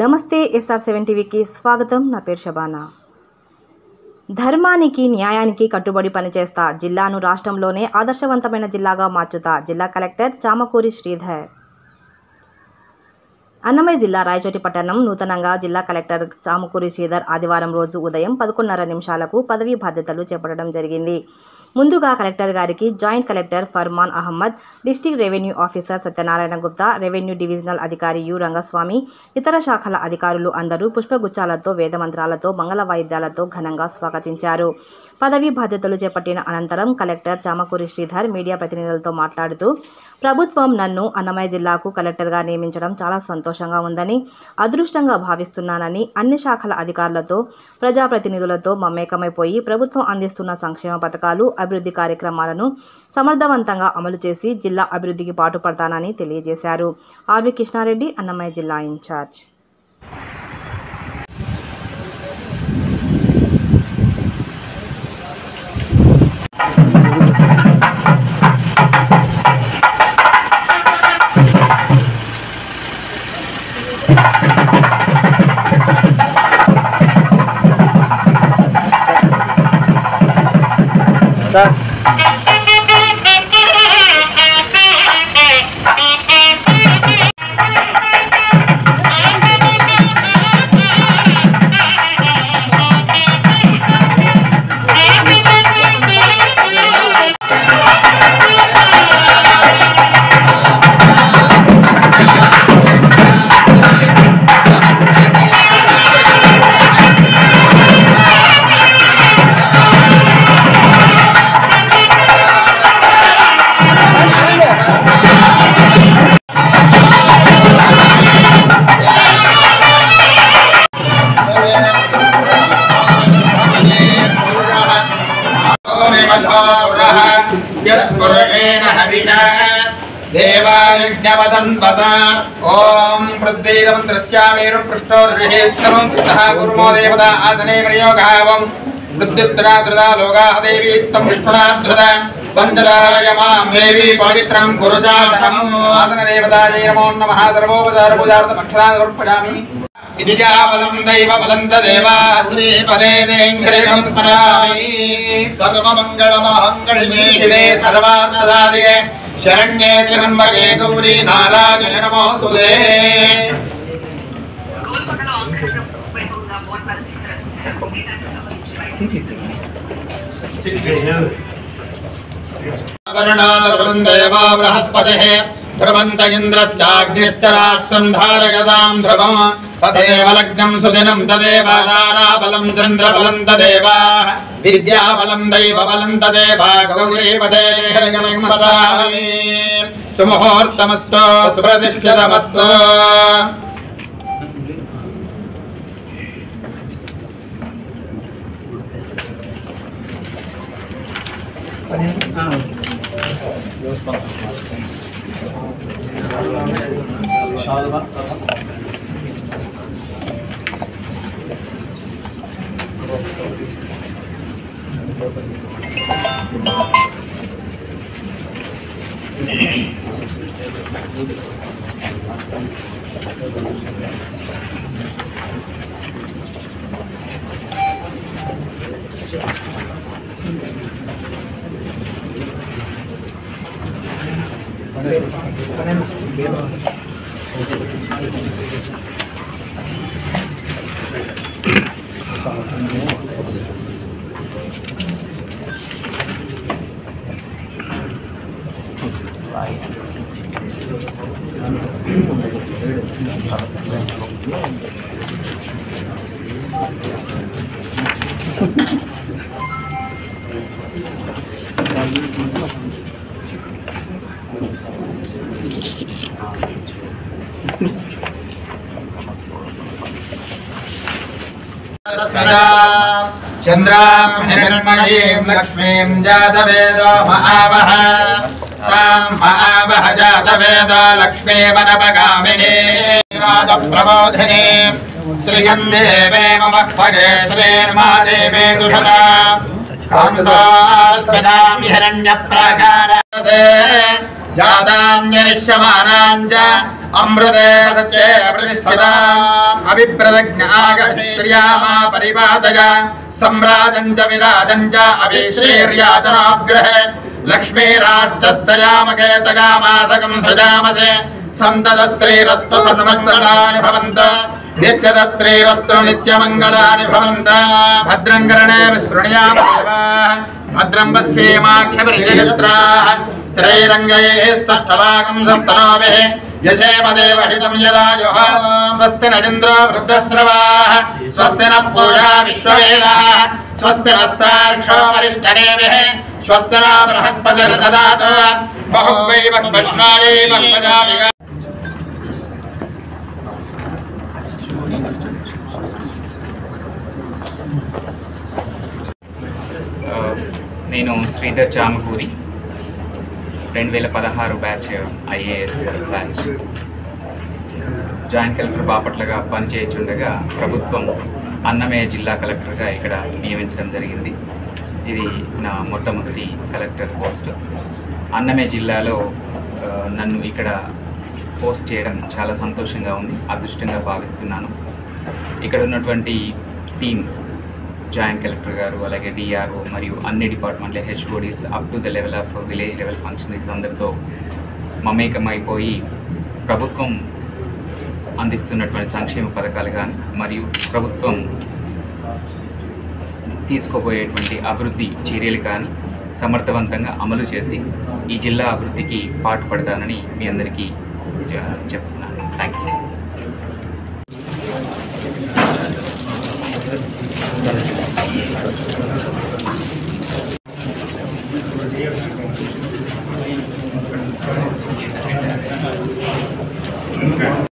నమస్తే SR7 టీవీకి స్వాగతం. నా పేరు శబానా. ధర్మానికి న్యాయానికి కట్టుబడి పనిచేస్తా, జిల్లాను రాష్ట్రంలోనే ఆదర్శవంతమైన జిల్లాగా మార్చుతా. జిల్లా కలెక్టర్ చామకూరి శ్రీధర్. అన్నమయ్య జిల్లా రాయచోటి పట్టణం నూతనంగా జిల్లా కలెక్టర్ చామకూరి శ్రీధర్ ఆదివారం రోజు ఉదయం 11:30 పదవీ బాధ్యతలు చేపట్టడం జరిగింది. ముందుగా కలెక్టర్ గారికి joint collector Farman Ahmed, district revenue officer Satyanarayana Gupta, revenue divisional అధికారి యు రంగస్వామి, ఇతర శాఖల అధికారులు అందరూ పుష్పగుచ్చాలతో, వేదమంత్రాలతో, మంగళ వాయిద్యాలతో ఘనంగా స్వాగతించారు. పదవీ బాధ్యతలు చేపట్టిన అనంతరం కలెక్టర్ చామకూరి శ్రీధర్ మీడియా ప్రతినిధులతో మాట్లాడుతూ, ప్రభుత్వం నన్ను అన్నమయ్య జిల్లాకు కలెక్టర్గా నియమించడం చాలా సంతోషంగా ఉందని, అదృష్టంగా భావిస్తున్నానని, అన్ని శాఖల అధికారులతో, ప్రజాప్రతినిధులతో మమేకమైపోయి ప్రభుత్వం అందిస్తున్న సంక్షేమ పథకాలు, అభివృద్ధి కార్యక్రమాలను సమర్థవంతంగా అమలు చేసి జిల్లా అభివృద్ధికి పాటుపడతానని తెలియజేశారు. ఆర్వి కృష్ణారెడ్డి, అన్నమయ్య జిల్లా ఇన్ఛార్జ్. సార్ ओम प्रद्वेदमन्त्रस्यामेरु पृष्ठोर्षे स्तमं चित्तः गुरुमो देवता आसने प्रयोगावं वृद्धिद्रा द्रुदा लोगा देवी तम विष्णुना द्रुदा वन्ददायमां देवी पवित्रं गुरुजा आसन देवतायै नमो नमः सर्वोपचारपूजार्थम् अक्षरान् समर्पयामि विद्याबलं दैवबलं तदेवा पदे देङ्घ्रेणं स्मरामि सर्वमङ्गलमाङ्गल्ये शिवे सर्वार्थसाधिके शरण्ये त्र्यम्बके गौरी नारायणे नमोऽस्तुते. वरुणावरुन्देवा बृहस्पतिः ध्रुवन्त इन्द्रश्चाग्निश्च राष्ट्रं धारयतां ध्रुवं तदेव लग्नं सुदिनं तदेव ताराबलं चन्द्रबलं तदेव विद्याबलं दैवबलं तदेव गौरीपदे हरिगमस्मरामि सुमुहूर्तमस्तु सुप्रतिष्ठितमस्तु. चंद्रां हिरण्मयीं लक्ष्मीं जातवेदो महावः तां महावः जातवेदो लक्ष्मीवनपगामिनीं प्रबोधिनीं श्रियं देवे मम भजे श्रीर्मादेवे दुषता हंसोऽस्मिनां हिरण्यप्राकारसे जातान्यनिश्यमानाञ्च अमृते सत्ये प्रतिष्ठिता अभिप्रदज्ञागश्रियामा परिपादय सम्राजं च विराजं च अभिश्रीर्याचनाग्रहे लक्ष्मीराष्ट्रस्यामकेतगामासकं सृजामसे सन्ततश्रीरस्तु समस्तदानि भवन्त नित्यतश्रीरस्तु नित्यमङ्गलानि भवन्त भद्रं कर्णे विशृणुयामदेवाः भद्रं पश्येमाक्षभिर्यजत्राः स्त्रैरङ्गैस्तष्टभागं सस्तनोभिः यशेमदेव हितं यदायुः स्वस्ति न इन्द्रो वृद्धश्रवाः स्वस्ति न पूषा विश्ववेदाः स्वस्ति नस्तार्क्ष्यो वरिष्ठनेमिः स्वस्ति न बृहस्पतिर्दधातु बहुवैव पश्वायै बहुपदाभिः నేను Sridhar Chamakuri 2016 batch IAS batch joint collector బాపట్లగా పనిచేయుచుండగా ప్రభుత్వం అన్నమయ్య జిల్లా కలెక్టర్గా ఇక్కడ నియమించడం జరిగింది. ఇది నా మొట్టమొదటి కలెక్టర్ పోస్ట్. అన్నమయ్య జిల్లాలో నన్ను ఇక్కడ పోస్ట్ చేయడం చాలా సంతోషంగా ఉంది, అదృష్టంగా భావిస్తున్నాను. ఇక్కడ ఉన్నటువంటి టీం జాయింట్ కలెక్టర్ గారు, అలాగే డిఆర్ఓ మరియు అన్ని డిపార్ట్మెంట్ల HODs up to the level of village level functionaries అందరితో మమేకమైపోయి ప్రభుత్వం అందిస్తున్నటువంటి సంక్షేమ పథకాలు కానీ మరియు ప్రభుత్వం తీసుకోబోయేటువంటి అభివృద్ధి చర్యలు కానీ సమర్థవంతంగా అమలు చేసి ఈ జిల్లా అభివృద్ధికి పాటుపడతానని మీ అందరికీ చెప్తున్నాను. Thank you.